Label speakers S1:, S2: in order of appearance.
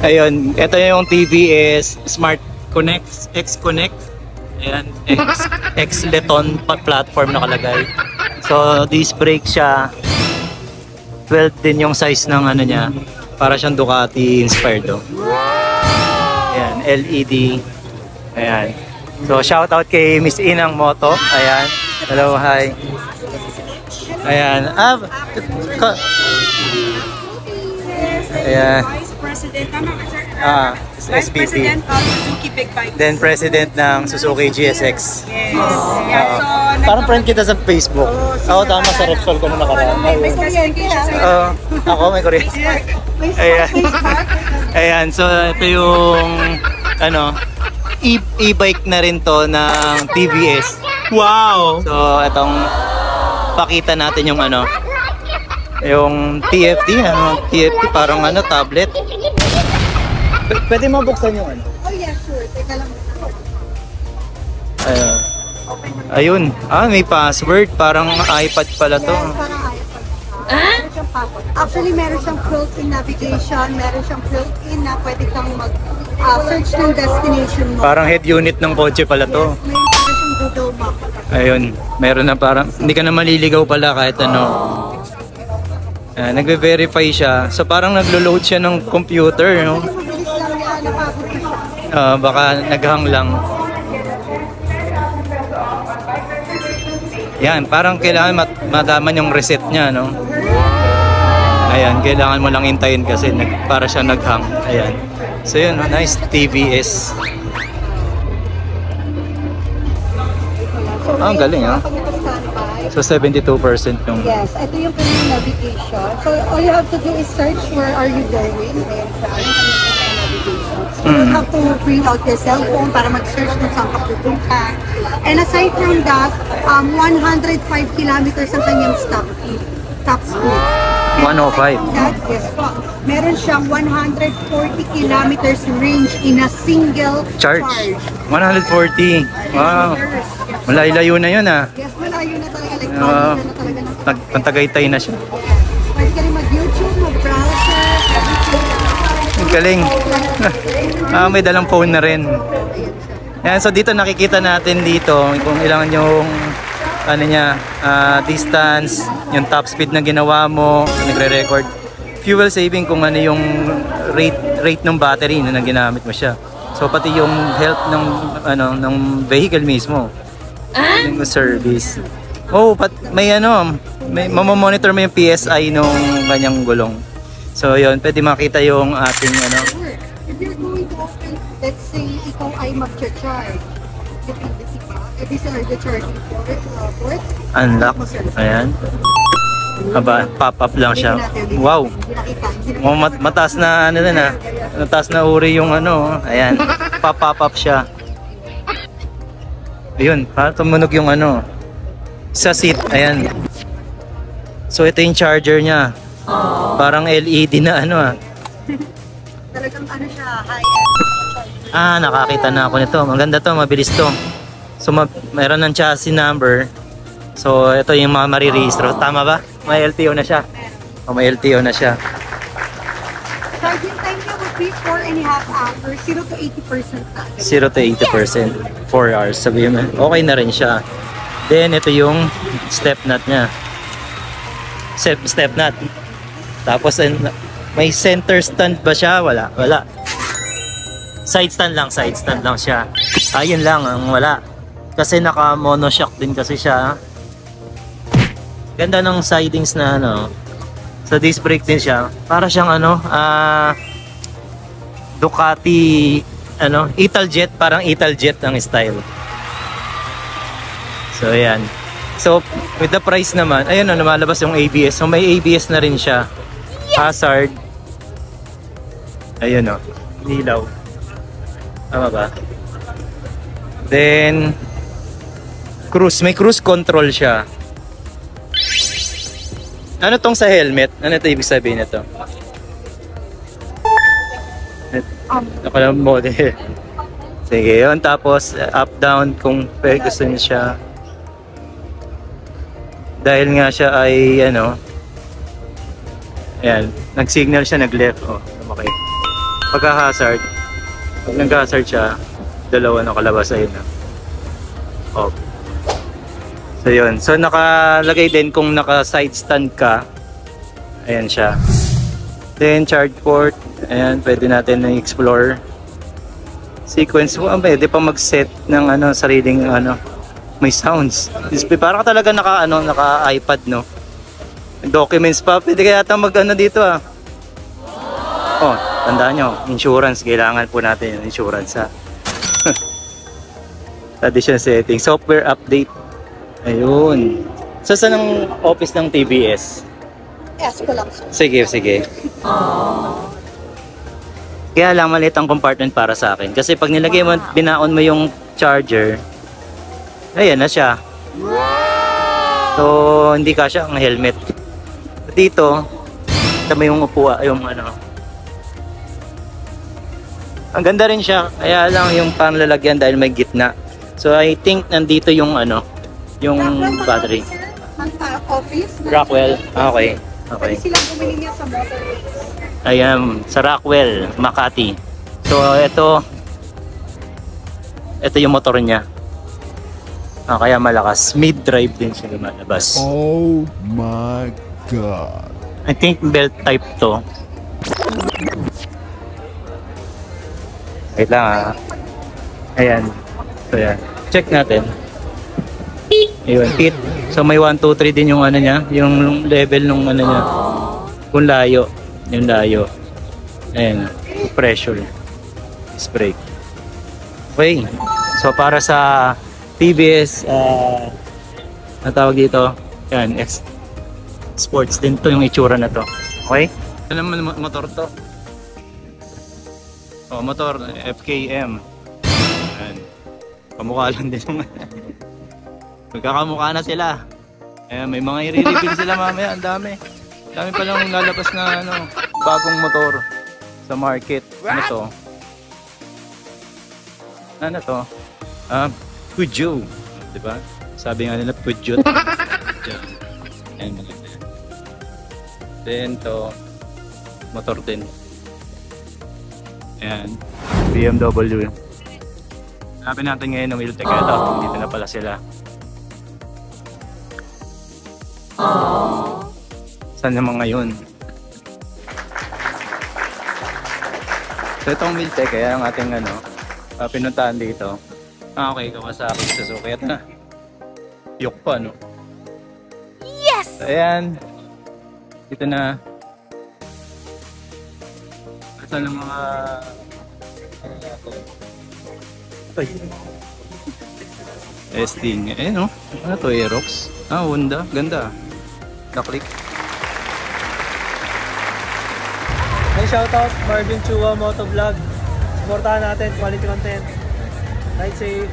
S1: Ayun, ito yung TVS Smart Connect, X Connect. Ayan, X Leton platform nakalagay. So, disc brake siya. 12 din yung size ng ano niya. Para siyang Ducati inspired. Oh. Ayan, LED. Ayan. So, shout out kay Miss Inang Moto. Ayan. Hello, hi. Ayan. Ayan.
S2: Vice President, tama ka sir?
S1: SVP.
S2: President of Suzuki Big Bike.
S1: Then President ng Suzuki GSX.
S2: Yes. Yeah, so,
S1: Parang friend kita sa Facebook. Ako tama sa Repsol ko nung nakaraan.
S2: may kuryente siya sir.
S1: Ako may kuryente. Ayan. Ayan, so ito yung ano, e-bike na rin to ng TVS. Wow! So itong pakita natin yung ano, yung TFT, parang ano, tablet. Pwede mabuksan yung ano?
S2: Oh yeah, sure. Teka lang.
S1: Ayun. May password. Parang iPad pala to.
S2: Yes, parang iPad. Meron siyang password. Actually, meron siyang built-in navigation. Meron siyang built-in na pwede kang mag-search ng destination mo.
S1: Parang head unit ng kotse pala to.
S2: Yes, meron parang siyang Google Map.
S1: Ayun. Meron na parang, hindi ka na maliligaw pala kahit ano. Nagve-verify siya. So parang naglo-load siya ng computer, no?
S2: Mabilis lang niya, napagod na siya.
S1: Baka naghang lang. Yan, parang kailangan madaman yung reset niya, no? Ayan, kailangan mo lang hintayin kasi para siya naghang. Ayan. So yun, no? Nice TVS. Ang galing, ha? So 72% yung...
S2: Yes, ito yung kanyang navigation. So all you have to do is search where are you going. Ayan siya, yung kanyang navigation. So you don't have to bring out your cellphone para mag-search kung saan ka pupunta. And aside from that, 105 kilometers ang kanyang top speed.
S1: 105?
S2: That, yes po. Meron siyang 140 kilometers range in a single charge.
S1: 140? Wow. Malayo na yun, ha?
S2: Yes, malayo na talaga. Like, na talaga ng
S1: Pantagaytay na siya.
S2: Pwede ka rin mag-YouTube, mag-browser, everything.
S1: Ang galing. May dalang phone na rin. Yan, so dito nakikita natin dito kung ilang yung ano niya, distance, yung top speed na ginawa mo, nagre-record. Fuel saving kung ano yung rate ng battery na ginamit mo siya. So pati yung health ng ano ng vehicle mismo. Yung service. May mamomonitor mo yung PSI nung kanyang gulong. So yun, pwede makita yung ating ano.
S2: If you're going to open, let's say ikaw ay mag-charge. These are the charging port.
S1: Unlock. Ayan. Pop-up lang siya. Wow. Mataas na ano din, ha. Mataas na uri yung ano. Ayan. Pop-up siya. Ayun, parang tumunog yung ano. Sa seat. Ayan. So ito yung charger niya. Parang LED na ano, ha.
S2: Talagang ano siya, high-end.
S1: Nakakita na ako nito. Maganda to, mabilis to. So meron ng chassis number. So ito yung mga marirehistro. Tama ba? May LTO na siya. May LTO na siya.
S2: Charging time niya would be 4.5 hours, 0 to 80% na.
S1: 0 to 80%. 4 hours. Sabihin mo, okay na rin siya. Then ito yung step nut niya. Step nut. Tapos may center stand ba siya? Wala. Side stand lang siya. Ayun lang ang wala. Kasi naka monoshock din kasi siya. Ganda ng sidings na ano. So disc brake din siya. Para siyang ano, Ducati Italjet, parang Italjet ang style. So ayan. So with the price naman, ayun na lumalabas yung ABS. So may ABS na rin siya. Hazard. Ayun o. Ilaw. Tama ba? Then may cruise control siya. Ano tong sa helmet? Ano ito ibig sabihin nito? Nakalang model. Sige, yun. Tapos up down kung gusto niyo siya. Dahil nga siya ay ano, ayan, nag-signal siya, nag-left. Okay. pagka-hazard, pag nag-hazard siya, dalawa nakalabas ayun na. Off. So yun. So nakalagay din kung naka-side stand ka. Ayan siya. Then charge port. Ayan, pwede natin na-explore. Sequence. Pwede pa mag-set ng sariling may sounds. Display. Parang talaga naka-iPad, no? Documents pa. Pwede kaya mag dito ah. Oh, tandaan nyo. Insurance. Kailangan po natin yung insurance ha. Additional setting. Software update. Ayun. So, saan ang office ng TBS?
S2: Yes, ko lang.
S1: Sige, sige. Kaya lang maliit ang compartment para sa akin. Kasi pag nilagay mo, binaon mo yung charger, ayan na siya. So, hindi kasya ang helmet. Dito, tama yung upuan, yung ang ganda rin siya. Kaya lang yung panlalagyan dahil may gitna. So, I think nandito yung yung battery.
S2: Office.
S1: Rockwell. Okay. Okay.
S2: Pwede silang bumili niya sa motorways.
S1: Ayan, sa Rockwell, Makati. So, ito yung motor niya. Kaya malakas. Mid-drive din siya lumalabas.
S3: Oh my God.
S1: I think belt type to. Wait lang ah. Ayan. So, yan. Check natin. Ayun, hit. So may 1, 2, 3 din yung niya, yung level nung niya. Kung layo, yung layo. Ayan, pressure. Brake. Okay. So para sa TBS ang tawag dito, yan, sports din to yung itsura na to. Okay? Ano naman motor to? Oh, motor FKM. Ayan. Kamukha lang din yung magkakamukha na sila. Ayan, may mga i-reveal sila mamaya. Ang dami. Dami palang lalabas na bagong motor sa market. Ano to? Ano to? Peugeot. Diba? Sabi nga nila Peugeot. Ayan, maganda. Then to, motor din. Ayan, BMW. Hanapin natin ngayon ng Wheeltech. Ito, dito na pala sila. Saan naman ngayon? So itong Wheeltech, kaya ang ating pinuntahan dito. Okay, Kawasaki Suzuki. Ito na. Yok pa, no? Yes! So, ayan. Dito na. Saan ang mga testing. Ayan, no? Ano to? Aerox? Honda. Ganda. Naklik.
S4: Hey, shoutout Marvin Chua Motovlog. Supportahan natin, quality content. Ride safe.